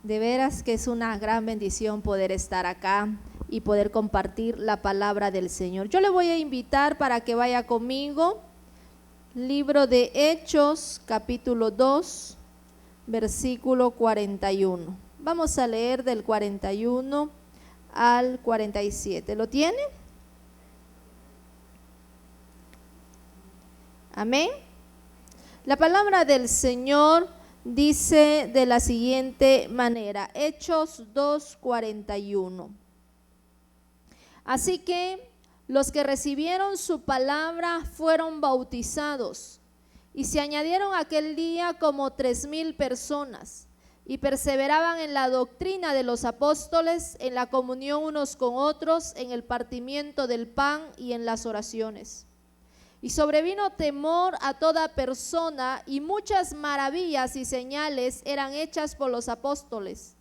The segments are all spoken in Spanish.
De veras que es una gran bendición poder estar acá y poder compartir la palabra del Señor. Yo le voy a invitar para que vaya conmigo, libro de Hechos, capítulo 2, versículo 41. Vamos a leer del 41 al 47. ¿Lo tiene? Amén. La palabra del Señor dice de la siguiente manera, Hechos 2:41. Así que los que recibieron su palabra fueron bautizados, y se añadieron aquel día como 3,000 personas, y perseveraban en la doctrina de los apóstoles, en la comunión unos con otros, en el partimiento del pan y en las oraciones. Y sobrevino temor a toda persona, y muchas maravillas y señales eran hechas por los apóstoles.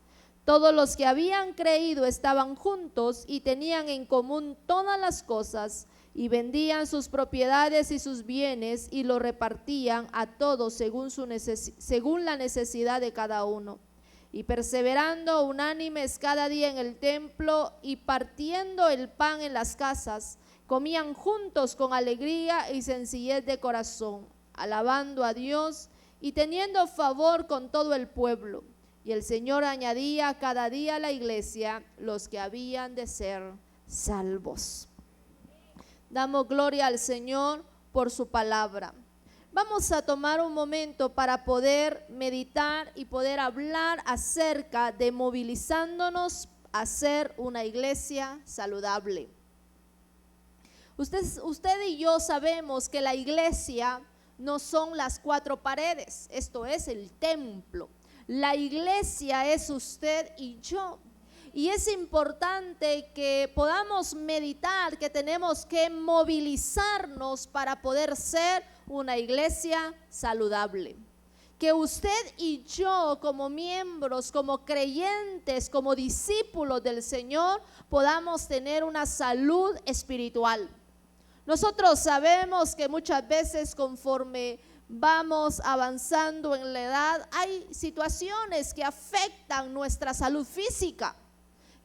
Todos los que habían creído estaban juntos y tenían en común todas las cosas, y vendían sus propiedades y sus bienes y lo repartían a todos según la necesidad de cada uno. Y perseverando unánimes cada día en el templo y partiendo el pan en las casas, comían juntos con alegría y sencillez de corazón, alabando a Dios y teniendo favor con todo el pueblo. Y el Señor añadía cada día a la iglesia los que habían de ser salvos. Damos gloria al Señor por su palabra. Vamos a tomar un momento para poder meditar y poder hablar acerca de movilizándonos a ser una iglesia saludable. Usted y yo sabemos que la iglesia no son las cuatro paredes, esto es el templo. La iglesia es usted y yo. Y es importante que podamos meditar que tenemos que movilizarnos para poder ser una iglesia saludable. Que usted y yo como miembros, como creyentes, como discípulos del Señor, podamos tener una salud espiritual. Nosotros sabemos que muchas veces conforme vamos avanzando en la edad, hay situaciones que afectan nuestra salud física,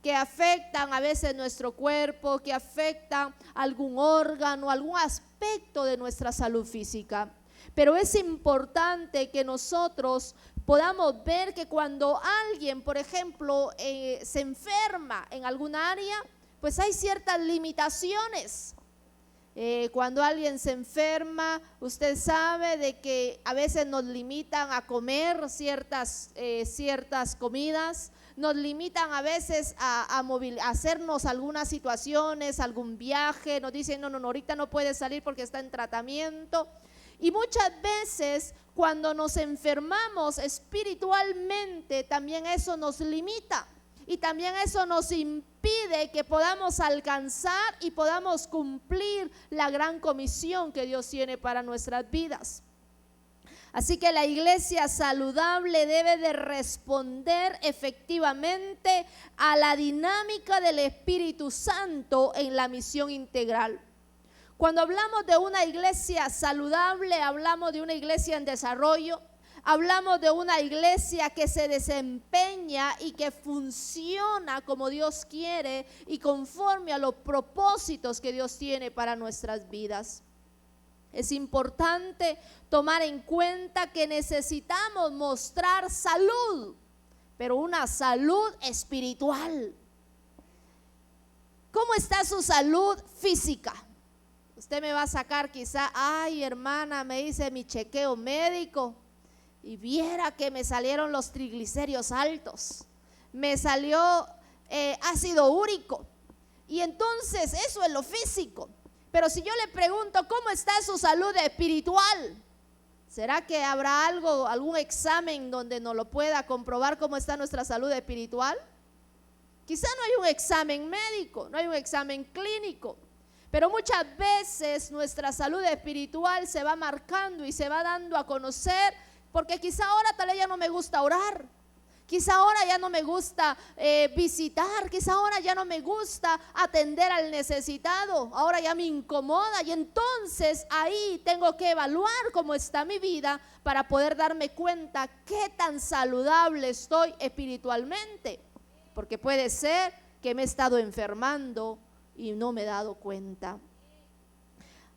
que afectan a veces nuestro cuerpo, que afectan algún órgano, algún aspecto de nuestra salud física. Pero es importante que nosotros podamos ver que cuando alguien, por ejemplo, se enferma en alguna área, pues hay ciertas limitaciones. Cuando alguien se enferma, usted sabe de que a veces nos limitan a comer ciertas comidas, nos limitan a veces a hacernos algunas situaciones, algún viaje, nos dicen no, ahorita no puede salir porque está en tratamiento. Y muchas veces cuando nos enfermamos espiritualmente, también eso nos limita. Y también eso nos impide que podamos alcanzar y podamos cumplir la gran comisión que Dios tiene para nuestras vidas. Así que la iglesia saludable debe de responder efectivamente a la dinámica del Espíritu Santo en la misión integral. Cuando hablamos de una iglesia saludable, hablamos de una iglesia en desarrollo. Hablamos de una iglesia que se desempeña y que funciona como Dios quiere y conforme a los propósitos que Dios tiene para nuestras vidas. Es importante tomar en cuenta que necesitamos mostrar salud, pero una salud espiritual. ¿Cómo está su salud física? Usted me va a sacar quizá, ay hermana, me hice mi chequeo médico y viera que me salieron los triglicéridos altos, me salió ácido úrico, y entonces eso es lo físico. Pero si yo le pregunto cómo está su salud espiritual, ¿será que habrá algún examen donde nos lo pueda comprobar cómo está nuestra salud espiritual? Quizá no hay un examen médico, no hay un examen clínico, pero muchas veces nuestra salud espiritual se va marcando y se va dando a conocer. Porque quizá ahora tal vez ya no me gusta orar, Quizá ahora ya no me gusta visitar, quizá ahora ya no me gusta atender al necesitado, ahora ya me incomoda y entonces ahí tengo que evaluar cómo está mi vida para poder darme cuenta qué tan saludable estoy espiritualmente, porque puede ser que me he estado enfermando y no me he dado cuenta.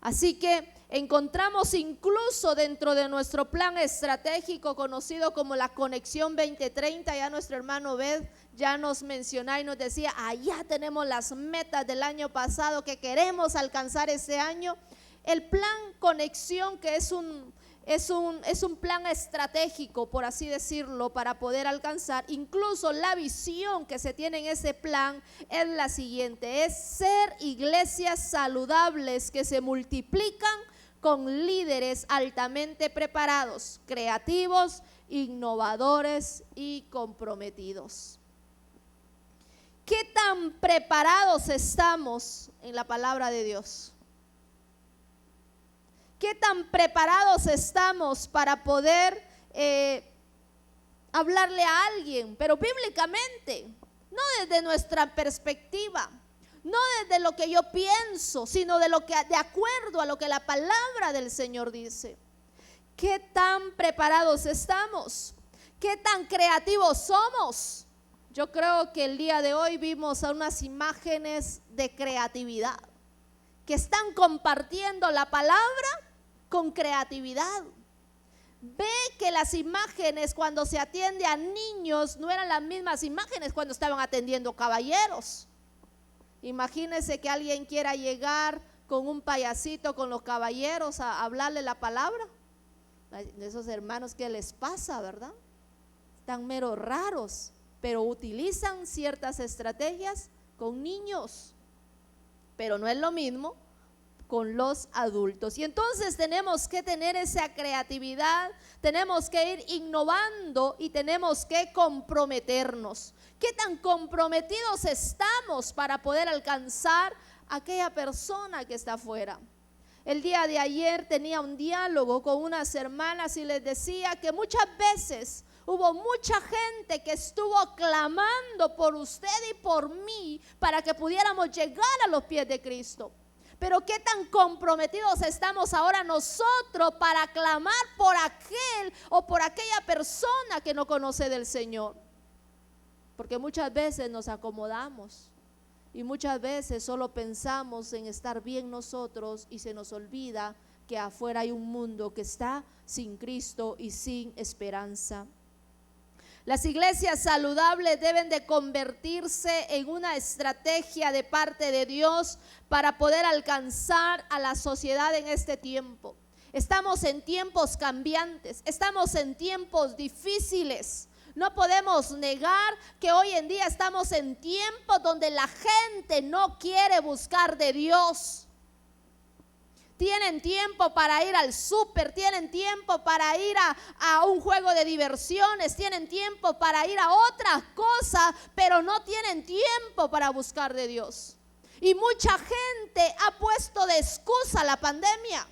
Así que encontramos incluso dentro de nuestro plan estratégico conocido como la Conexión 2030, ya nuestro hermano Bed ya nos mencionaba y nos decía, allá tenemos las metas del año pasado que queremos alcanzar este año. El plan Conexión, que es un plan estratégico, por así decirlo, para poder alcanzar. Incluso la visión que se tiene en ese plan es la siguiente: es ser iglesias saludables que se multiplican con líderes altamente preparados, creativos, innovadores y comprometidos. ¿Qué tan preparados estamos en la palabra de Dios? ¿Qué tan preparados estamos para poder hablarle a alguien? Pero bíblicamente, no desde nuestra perspectiva, no desde lo que yo pienso, sino de acuerdo a lo que la palabra del Señor dice. ¿Qué tan preparados estamos? ¿Qué tan creativos somos? Yo creo que el día de hoy vimos a unas imágenes de creatividad que están compartiendo la palabra con creatividad. Ve que las imágenes cuando se atiende a niños no eran las mismas imágenes cuando estaban atendiendo caballeros. Imagínense que alguien quiera llegar con un payasito con los caballeros a hablarle la palabra. Esos hermanos, ¿qué les pasa, verdad? Están mero raros, pero utilizan ciertas estrategias con niños, pero no es lo mismo con los adultos. Y entonces tenemos que tener esa creatividad, tenemos que ir innovando y tenemos que comprometernos. ¿Qué tan comprometidos estamos para poder alcanzar a aquella persona que está afuera? El día de ayer tenía un diálogo con unas hermanas y les decía que muchas veces hubo mucha gente que estuvo clamando por usted y por mí para que pudiéramos llegar a los pies de Cristo. Pero qué tan comprometidos estamos ahora nosotros para clamar por aquel o por aquella persona que no conoce del Señor. Porque muchas veces nos acomodamos y muchas veces solo pensamos en estar bien nosotros y se nos olvida que afuera hay un mundo que está sin Cristo y sin esperanza. Las iglesias saludables deben de convertirse en una estrategia de parte de Dios para poder alcanzar a la sociedad en este tiempo. Estamos en tiempos cambiantes, estamos en tiempos difíciles. No podemos negar que hoy en día estamos en tiempos donde la gente no quiere buscar de Dios. Tienen tiempo para ir al súper, tienen tiempo para ir a un juego de diversiones, tienen tiempo para ir a otras cosas, pero no tienen tiempo para buscar de Dios. Y mucha gente ha puesto de excusa la pandemia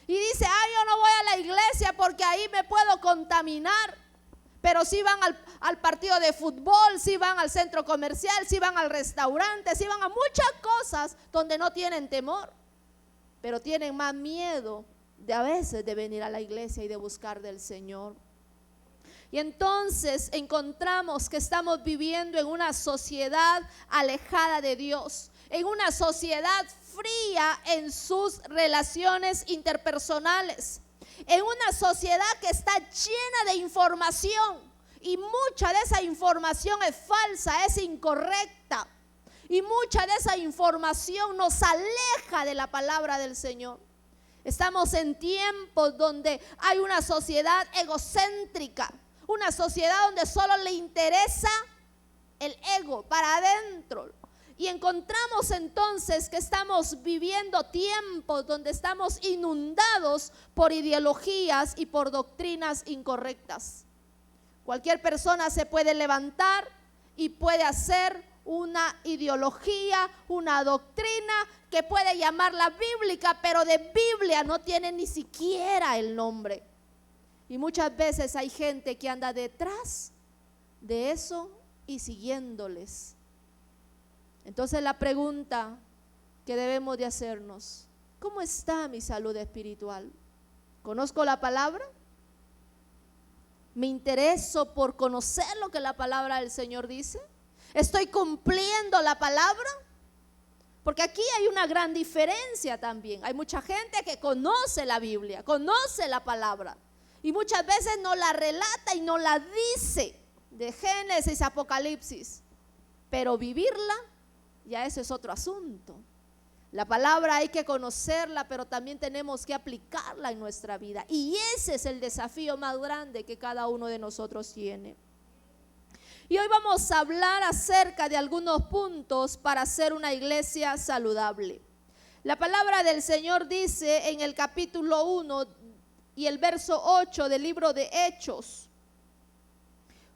y dice, yo no voy a la iglesia porque ahí me puedo contaminar. Pero si van al partido de fútbol, si van al centro comercial, si van al restaurante, si van a muchas cosas donde no tienen temor. Pero tienen más miedo a veces de venir a la iglesia y de buscar del Señor. Y entonces encontramos que estamos viviendo en una sociedad alejada de Dios, en una sociedad fría en sus relaciones interpersonales, en una sociedad que está llena de información y mucha de esa información es falsa, es incorrecta. Y mucha de esa información nos aleja de la palabra del Señor. Estamos en tiempos donde hay una sociedad egocéntrica, una sociedad donde solo le interesa el ego para adentro. Y encontramos entonces que estamos viviendo tiempos donde estamos inundados por ideologías y por doctrinas incorrectas. Cualquier persona se puede levantar y puede hacer una ideología, una doctrina que puede llamarla bíblica, pero de Biblia no tiene ni siquiera el nombre. Y muchas veces hay gente que anda detrás de eso y siguiéndoles. Entonces la pregunta que debemos de hacernos: ¿cómo está mi salud espiritual? ¿Conozco la palabra? ¿Me intereso por conocer lo que la palabra del Señor dice? ¿Estoy cumpliendo la palabra? Porque aquí hay una gran diferencia también. Hay mucha gente que conoce la Biblia, conoce la palabra, y muchas veces no la relata y no la dice, de Génesis a Apocalipsis, pero vivirla, ya eso es otro asunto. La palabra hay que conocerla, pero también tenemos que aplicarla en nuestra vida, y ese es el desafío más grande que cada uno de nosotros tiene. Y hoy vamos a hablar acerca de algunos puntos para hacer una iglesia saludable. La palabra del Señor dice en el capítulo 1 y el verso 8 del libro de Hechos,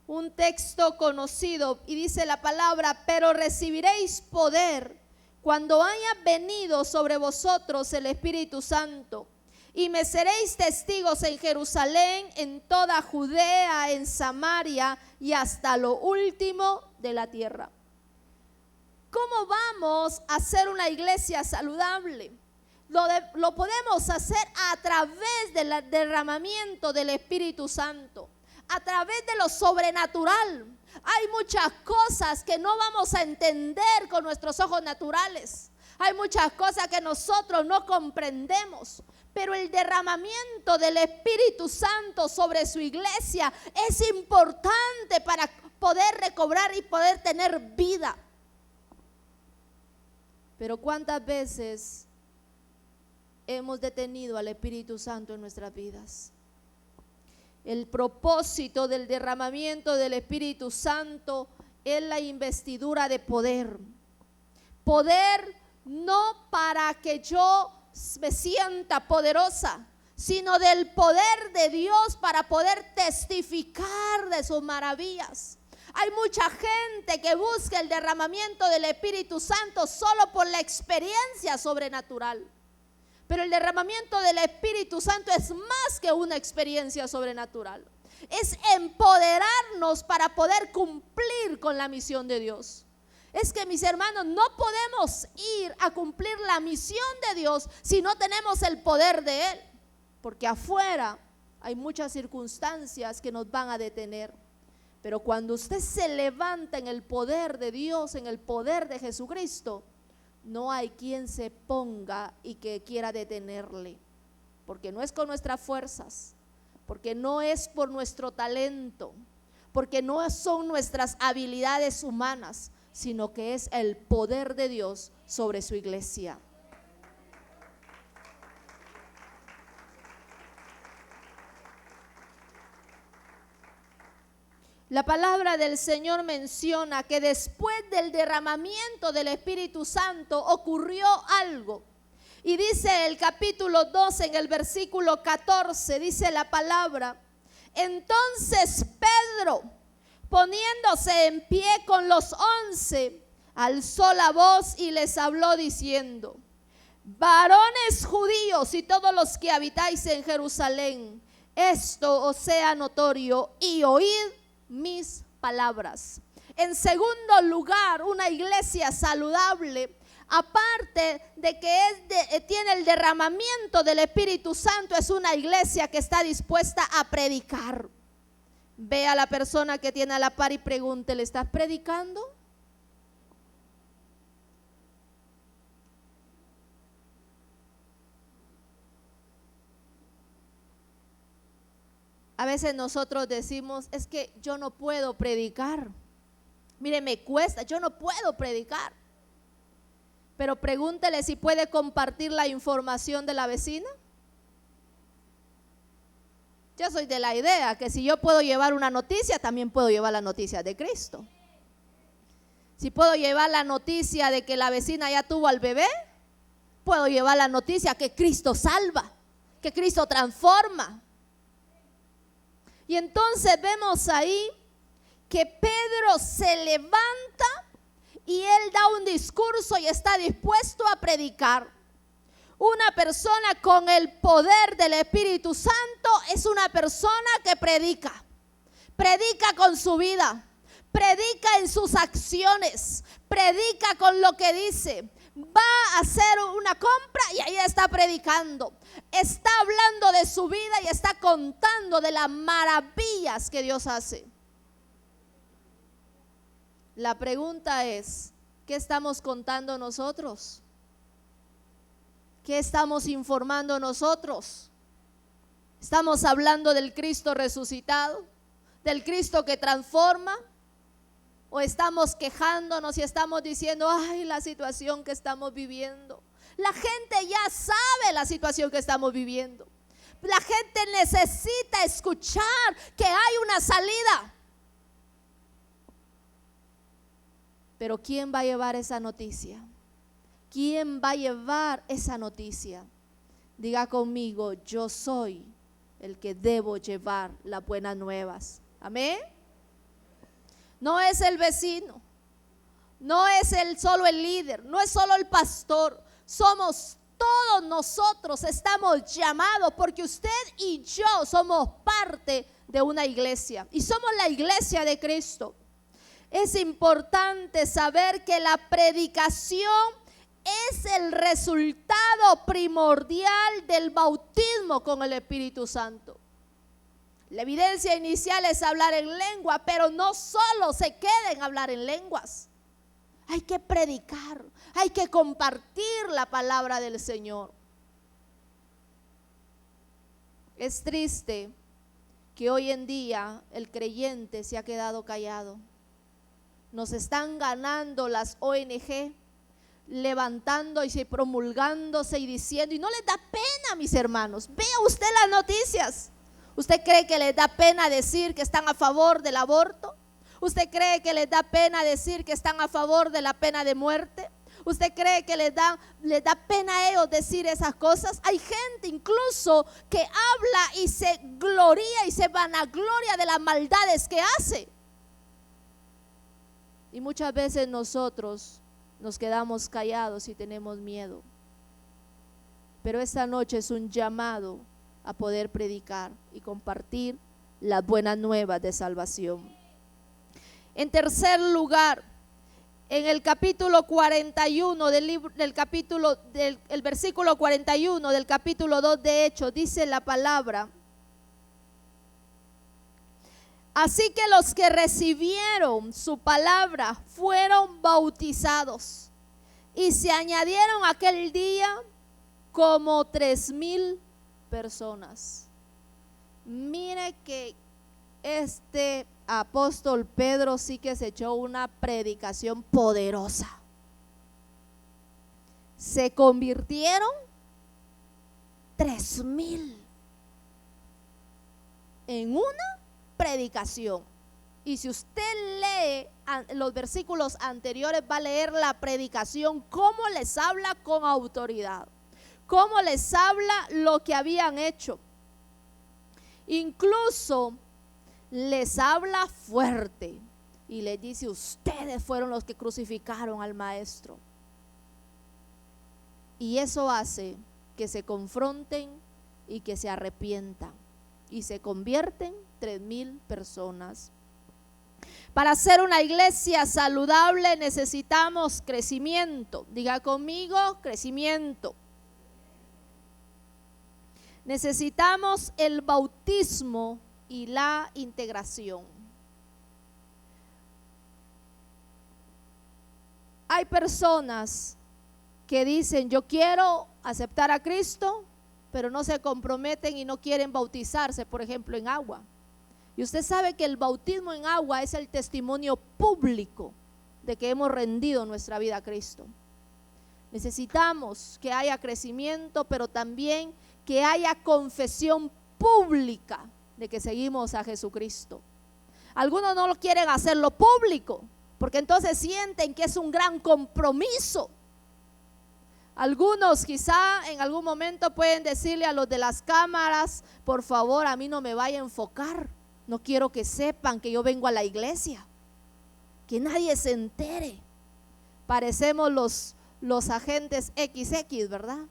un texto conocido, y dice la palabra: pero recibiréis poder cuando haya venido sobre vosotros el Espíritu Santo, y me seréis testigos en Jerusalén, en toda Judea, en Samaria y hasta lo último de la tierra. ¿Cómo vamos a hacer una iglesia saludable? Lo podemos hacer a través del derramamiento del Espíritu Santo, a través de lo sobrenatural. Hay muchas cosas que no vamos a entender con nuestros ojos naturales. Hay muchas cosas que nosotros no comprendemos, pero el derramamiento del Espíritu Santo sobre su iglesia es importante para poder recobrar y poder tener vida. Pero ¿cuántas veces hemos detenido al Espíritu Santo en nuestras vidas? El propósito del derramamiento del Espíritu Santo es la investidura de poder. Poder no para que yo me sienta poderosa, sino del poder de Dios para poder testificar de sus maravillas. Hay mucha gente que busca el derramamiento del Espíritu Santo solo por la experiencia sobrenatural. Pero el derramamiento del Espíritu Santo es más que una experiencia sobrenatural. Es empoderarnos para poder cumplir con la misión de Dios. Es que, mis hermanos, no podemos ir a cumplir la misión de Dios si no tenemos el poder de Él. Porque afuera hay muchas circunstancias que nos van a detener. Pero cuando usted se levanta en el poder de Dios, en el poder de Jesucristo, no hay quien se ponga y que quiera detenerle. Porque no es con nuestras fuerzas, porque no es por nuestro talento, porque no son nuestras habilidades humanas, sino que es el poder de Dios sobre su iglesia. La palabra del Señor menciona que después del derramamiento del Espíritu Santo ocurrió algo. Y dice el capítulo 12 en el versículo 14, dice la palabra: entonces Pedro, poniéndose en pie con los 11, alzó la voz y les habló diciendo: varones judíos y todos los que habitáis en Jerusalén, esto os sea notorio y oíd mis palabras. En segundo lugar, una iglesia saludable, aparte de que tiene el derramamiento del Espíritu Santo, es una iglesia que está dispuesta a predicar. Ve a la persona que tiene a la par y pregúntele: ¿estás predicando? A veces nosotros decimos: es que yo no puedo predicar. Mire, me cuesta, yo no puedo predicar. Pero pregúntele si puede compartir la información de la vecina. Yo soy de la idea que si yo puedo llevar una noticia, también puedo llevar la noticia de Cristo. Si puedo llevar la noticia de que la vecina ya tuvo al bebé, puedo llevar la noticia que Cristo salva, que Cristo transforma. Y entonces vemos ahí que Pedro se levanta y él da un discurso y está dispuesto a predicar. Una persona con el poder del Espíritu Santo es una persona que predica con su vida, predica en sus acciones, predica con lo que dice. Va a hacer una compra y ahí está predicando. Está hablando de su vida y está contando de las maravillas que Dios hace. La pregunta es, ¿qué estamos contando nosotros? ¿Qué estamos informando nosotros? ¿Estamos hablando del Cristo resucitado? ¿Del Cristo que transforma? ¿O estamos quejándonos y estamos diciendo, ay, la situación que estamos viviendo? La gente ya sabe la situación que estamos viviendo. La gente necesita escuchar que hay una salida. Pero ¿quién va a llevar esa noticia? ¿Quién va a llevar esa noticia? Diga conmigo, yo soy el que debo llevar las buenas nuevas. Amén. No es el vecino, no es solo el líder, no es solo el pastor, somos todos nosotros, estamos llamados porque usted y yo somos parte de una iglesia y somos la iglesia de Cristo. Es importante saber que la predicación es el resultado primordial del bautismo con el Espíritu Santo. La evidencia inicial es hablar en lengua, pero no solo se queda en hablar en lenguas. Hay que predicar, hay que compartir la palabra del Señor. Es triste que hoy en día el creyente se ha quedado callado. Nos están ganando las ONG, levantándose y promulgándose y diciendo, y no les da pena, mis hermanos. Vea usted las noticias. ¿Usted cree que les da pena decir que están a favor del aborto? ¿Usted cree que les da pena decir que están a favor de la pena de muerte? ¿Usted cree que les da pena a ellos decir esas cosas? Hay gente incluso que habla y se gloria y se vanagloria de las maldades que hace. Y muchas veces nosotros nos quedamos callados y tenemos miedo. Pero esta noche es un llamado a poder predicar y compartir las buenas nuevas de salvación. En tercer lugar, en el capítulo 41 el versículo 41 del capítulo 2 de Hechos, dice la palabra: así que los que recibieron su palabra fueron bautizados, y se añadieron aquel día como 3,000 personas. Mire que este apóstol Pedro sí que se echó una predicación poderosa. Se convirtieron 3,000 en una predicación. Y si usted lee los versículos anteriores, va a leer la predicación, cómo les habla con autoridad, cómo les habla lo que habían hecho. Incluso les habla fuerte y les dice: ustedes fueron los que crucificaron al maestro. Y eso hace que se confronten y que se arrepientan, y se convierten 3,000 personas. Para ser una iglesia saludable necesitamos crecimiento. Diga conmigo, crecimiento. Necesitamos el bautismo y la integración. Hay personas que dicen: yo quiero aceptar a Cristo, pero no se comprometen y no quieren bautizarse, por ejemplo, en agua. Y usted sabe que el bautismo en agua es el testimonio público de que hemos rendido nuestra vida a Cristo. Necesitamos que haya crecimiento, pero también que haya confesión pública de que seguimos a Jesucristo. Algunos no lo quieren hacerlo público, porque entonces sienten que es un gran compromiso. Algunos quizá en algún momento pueden decirle a los de las cámaras: por favor, a mí no me vaya a enfocar, no quiero que sepan que yo vengo a la iglesia, que nadie se entere. Parecemos los agentes XX, ¿verdad?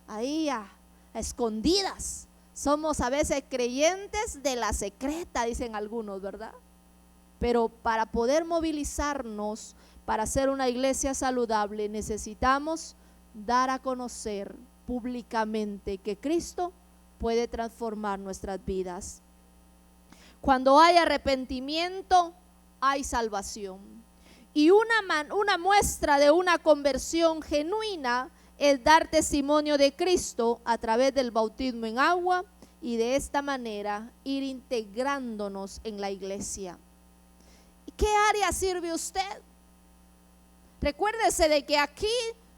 Ahí a escondidas. Somos a veces creyentes de la secreta, dicen algunos, ¿verdad? Pero para poder movilizarnos, para ser una iglesia saludable, necesitamos dar a conocer públicamente que Cristo puede transformar nuestras vidas. Cuando hay arrepentimiento, hay salvación. Y una muestra de una conversión genuina es dar testimonio de Cristo a través del bautismo en agua y de esta manera ir integrándonos en la iglesia. ¿Qué área sirve usted? Recuérdese de que aquí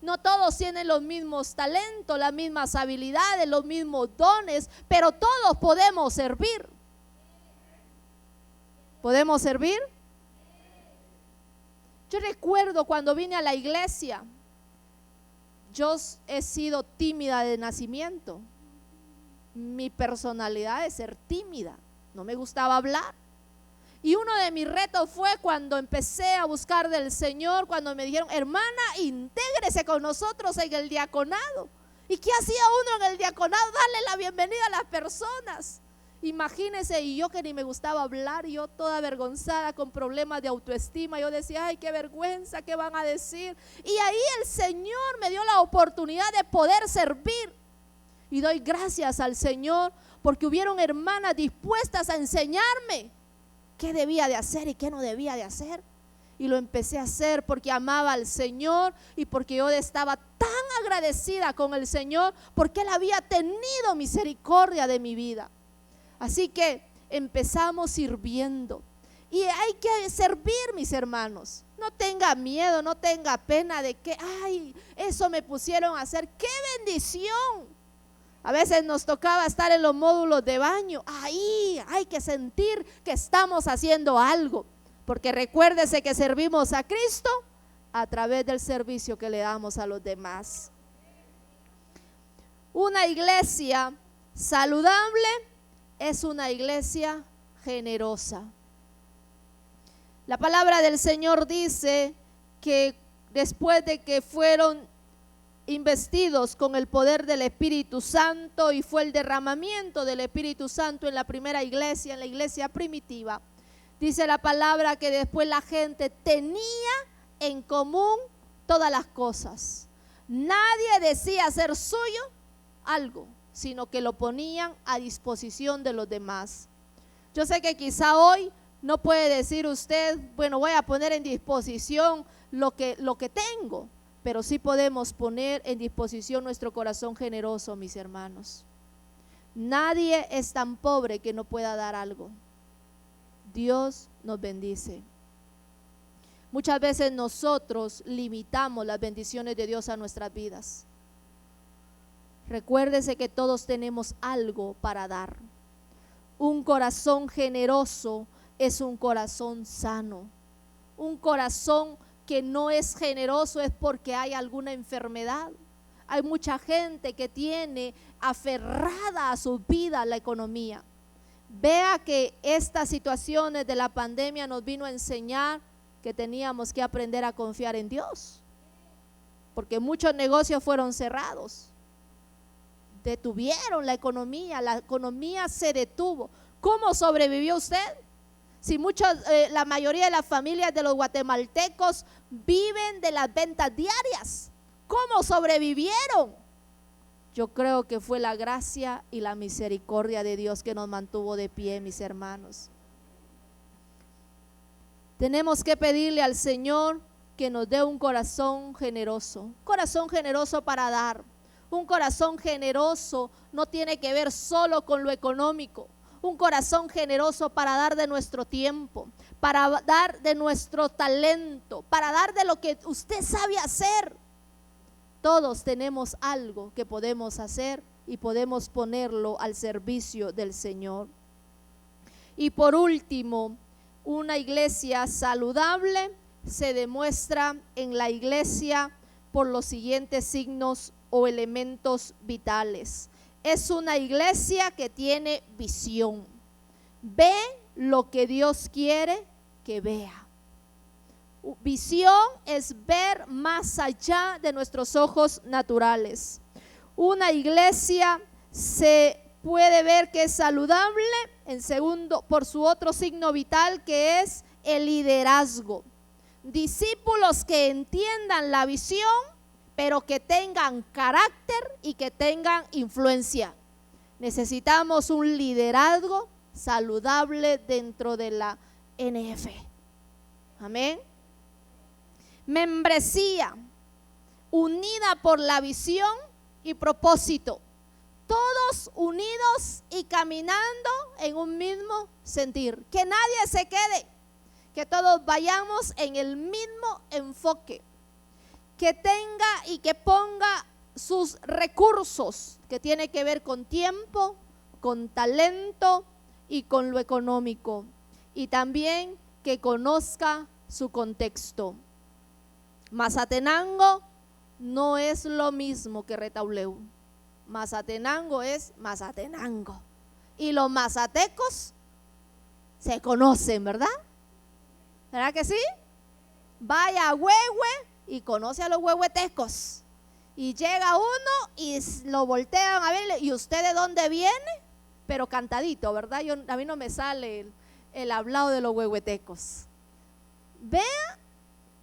no todos tienen los mismos talentos, las mismas habilidades, los mismos dones, pero todos podemos servir. ¿Podemos servir? Yo recuerdo cuando vine a la iglesia, yo he sido tímida de nacimiento. Mi personalidad es ser tímida, no me gustaba hablar. Y uno de mis retos fue cuando empecé a buscar del Señor, cuando me dijeron, hermana, intégrese con nosotros en el diaconado. ¿Y qué hacía uno en el diaconado? Darle la bienvenida a las personas. Imagínense, y yo que ni me gustaba hablar, yo toda avergonzada con problemas de autoestima, yo decía, ay, qué vergüenza, ¿qué van a decir? Y ahí el Señor me dio la oportunidad de poder servir. Y doy gracias al Señor porque hubieron hermanas dispuestas a enseñarme qué debía de hacer y qué no debía de hacer. Y lo empecé a hacer porque amaba al Señor y porque yo estaba tan agradecida con el Señor porque Él había tenido misericordia de mi vida. Así que empezamos sirviendo. Y hay que servir, mis hermanos. No tenga miedo, no tenga pena de que, ay, eso me pusieron a hacer. ¡Qué bendición! A veces nos tocaba estar en los módulos de baño. Ahí hay que sentir que estamos haciendo algo. Porque recuérdese que servimos a Cristo a través del servicio que le damos a los demás. Una iglesia saludable es una iglesia generosa. La palabra del Señor dice que después de que fueron investidos con el poder del Espíritu Santo y fue el derramamiento del Espíritu Santo en la primera iglesia, en la iglesia primitiva, dice la palabra que después la gente tenía en común todas las cosas. Nadie decía ser suyo algo, sino que lo ponían a disposición de los demás. Yo sé que quizá hoy no puede decir usted, bueno, voy a poner en disposición lo que tengo, pero sí podemos poner en disposición nuestro corazón generoso, mis hermanos. Nadie es tan pobre que no pueda dar algo. Dios nos bendice. Muchas veces nosotros limitamos las bendiciones de Dios a nuestras vidas. Recuérdese que todos tenemos algo para dar. Un corazón generoso es un corazón sano. Un corazón que no es generoso es porque hay alguna enfermedad. Hay mucha gente que tiene aferrada a su vida la economía. Vea que estas situaciones de la pandemia nos vino a enseñar que teníamos que aprender a confiar en Dios, porque muchos negocios fueron cerrados, detuvieron la economía se detuvo. ¿Cómo sobrevivió usted? Si la mayoría de las familias de los guatemaltecos viven de las ventas diarias, ¿cómo sobrevivieron? Yo creo que fue la gracia y la misericordia de Dios que nos mantuvo de pie, mis hermanos. Tenemos que pedirle al Señor que nos dé un corazón generoso para dar. Un corazón generoso no tiene que ver solo con lo económico. Un corazón generoso para dar de nuestro tiempo, para dar de nuestro talento, para dar de lo que usted sabe hacer. Todos tenemos algo que podemos hacer y podemos ponerlo al servicio del Señor. Y por último, una iglesia saludable se demuestra en la iglesia por los siguientes signos o elementos vitales. Es una iglesia que tiene visión. Ve lo que Dios quiere que vea. Visión es ver más allá de nuestros ojos naturales. Una iglesia se puede ver que es saludable por su otro signo vital, que es el liderazgo. Discípulos que entiendan la visión, pero que tengan carácter y que tengan influencia. Necesitamos un liderazgo saludable dentro de la NF. Amén. Membresía unida por la visión y propósito. Todos unidos y caminando en un mismo sentir. Que nadie se quede. Que todos vayamos en el mismo enfoque. Que tenga y que ponga sus recursos, que tiene que ver con tiempo, con talento y con lo económico. Y también que conozca su contexto. Mazatenango no es lo mismo que Retauleu. Mazatenango es Mazatenango. Y los mazatecos se conocen, ¿verdad? ¿Verdad que sí? Vaya a Huehue y conoce a los huehuetecos. Y llega uno y lo voltean a ver, ¿y usted de dónde viene? Pero cantadito, ¿verdad? A mí no me sale el hablado de los huehuetecos. Vea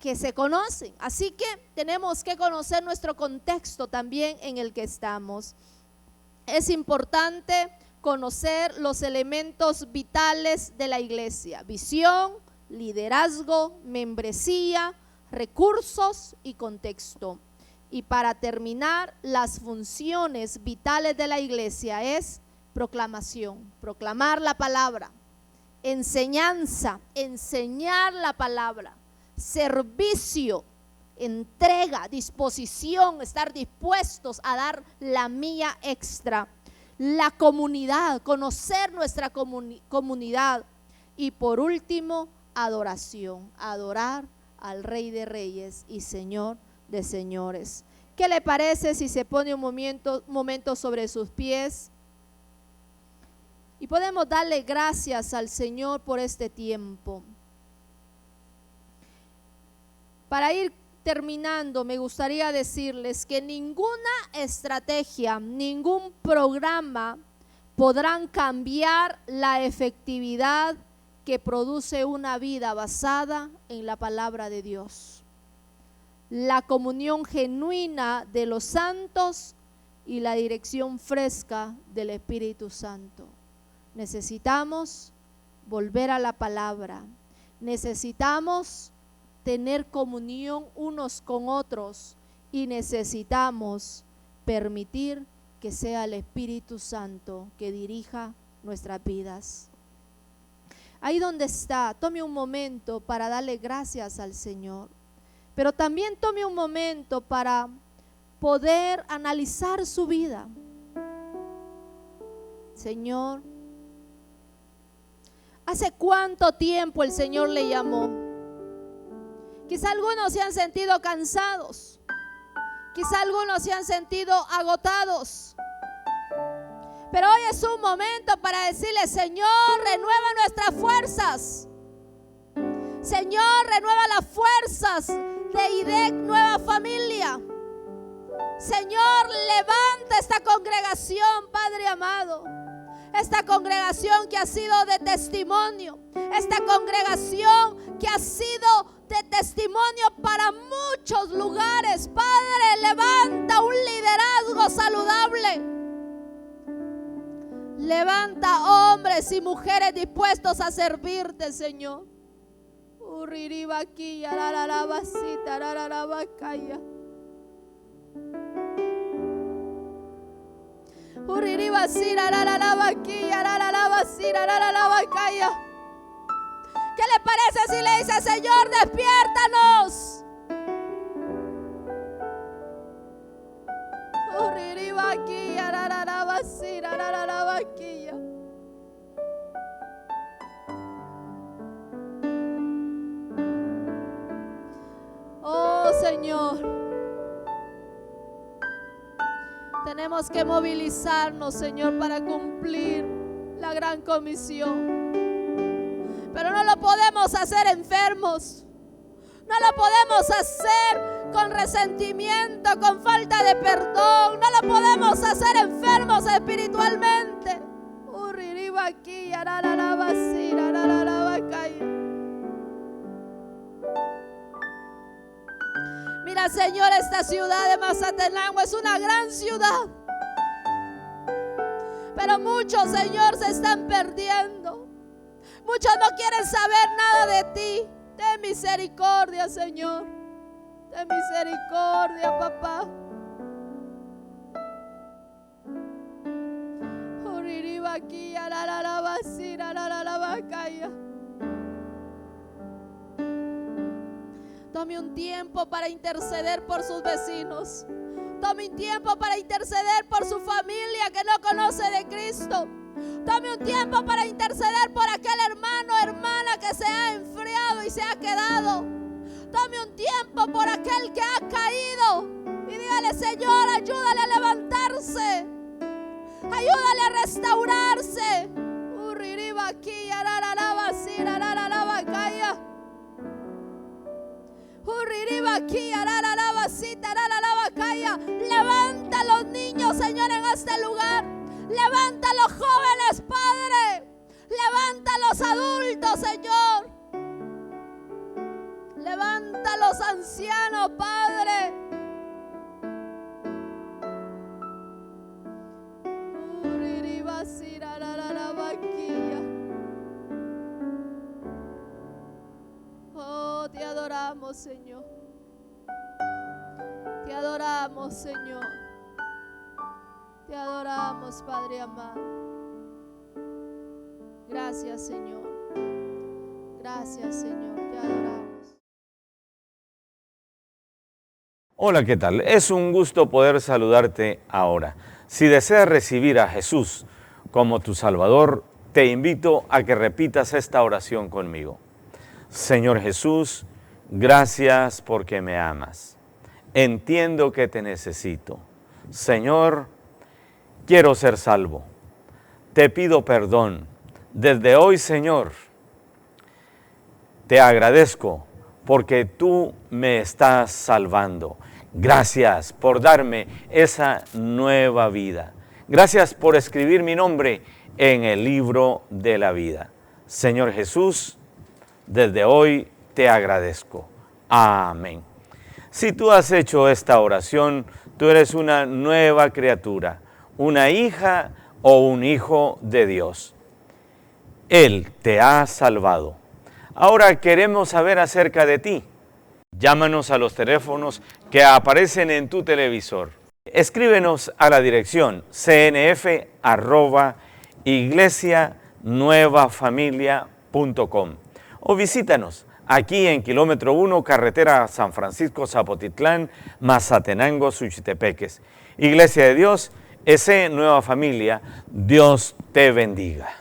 que se conocen. Así que tenemos que conocer nuestro contexto también en el que estamos. Es importante conocer los elementos vitales de la iglesia: visión, liderazgo, membresía, recursos y contexto. Y para terminar, las funciones vitales de la iglesia es proclamación, proclamar la palabra, enseñanza, enseñar la palabra, servicio, entrega, disposición, estar dispuestos a dar la milla extra, la comunidad, conocer nuestra comunidad y por último, adoración, adorar al Rey de Reyes y Señor de señores. ¿Qué le parece si se pone un momento sobre sus pies? Y podemos darle gracias al Señor por este tiempo. Para ir terminando, me gustaría decirles que ninguna estrategia, ningún programa podrán cambiar la efectividad que produce una vida basada en la palabra de Dios. La comunión genuina de los santos y la dirección fresca del Espíritu Santo. Necesitamos volver a la palabra. Necesitamos tener comunión unos con otros y necesitamos permitir que sea el Espíritu Santo que dirija nuestras vidas. Ahí donde está, tome un momento para darle gracias al Señor. Pero también tome un momento para poder analizar su vida. Señor, ¿hace cuánto tiempo el Señor le llamó? Quizá algunos se han sentido cansados. Quizá algunos se han sentido agotados. Pero hoy es un momento para decirle: Señor, renueva nuestras fuerzas. Señor, renueva las fuerzas de IDEC Nueva Familia. Señor, levanta esta congregación, Padre amado. Esta congregación que ha sido de testimonio. Esta congregación que ha sido de testimonio para muchos lugares. Padre, levanta un liderazgo saludable. Levanta hombres y mujeres dispuestos a servirte, Señor. ¿Qué le parece si le dice: Señor, despiértanos? Oh Señor, tenemos que movilizarnos, Señor, para cumplir la gran comisión. Pero no lo podemos hacer enfermos. No lo podemos hacer con resentimiento, con falta de perdón. No lo podemos hacer enfermos espiritualmente. Mira, Señor, esta ciudad de Mazatenango es una gran ciudad. Pero muchos, Señor, se están perdiendo. Muchos no quieren saber nada de ti. Ten misericordia, Señor. Ten misericordia, papá. Tome un tiempo para interceder por sus vecinos. Tome un tiempo para interceder por su familia que no conoce de Cristo. Tome un tiempo para interceder por aquel hermano o hermana que se ha enfriado y se ha quedado. Tome un tiempo por aquel que ha caído. Y dígale: Señor, ayúdale a levantarse. Ayúdale a restaurarse. Levanta a los niños, Señor, en este lugar. Levanta a los jóvenes, Padre. Levanta a los adultos, Señor. Levanta a los ancianos, Padre. Oh, te adoramos, Señor. Te adoramos, Señor. Te adoramos, Padre amado. Gracias, Señor. Gracias, Señor. Te adoramos. Hola, ¿qué tal? Es un gusto poder saludarte ahora. Si deseas recibir a Jesús como tu Salvador, te invito a que repitas esta oración conmigo. Señor Jesús, gracias porque me amas. Entiendo que te necesito. Señor, quiero ser salvo. Te pido perdón. Desde hoy, Señor, te agradezco porque tú me estás salvando. Gracias por darme esa nueva vida. Gracias por escribir mi nombre en el libro de la vida. Señor Jesús, desde hoy te agradezco. Amén. Si tú has hecho esta oración, tú eres una nueva criatura, una hija o un hijo de Dios. Él te ha salvado. Ahora queremos saber acerca de ti. Llámanos a los teléfonos que aparecen en tu televisor. Escríbenos a la dirección cnf@iglesianuevafamilia.com o visítanos aquí en kilómetro 1, carretera San Francisco Zapotitlán, Mazatenango, Suchitepeques. Iglesia de Dios, S. Nueva Familia, Dios te bendiga.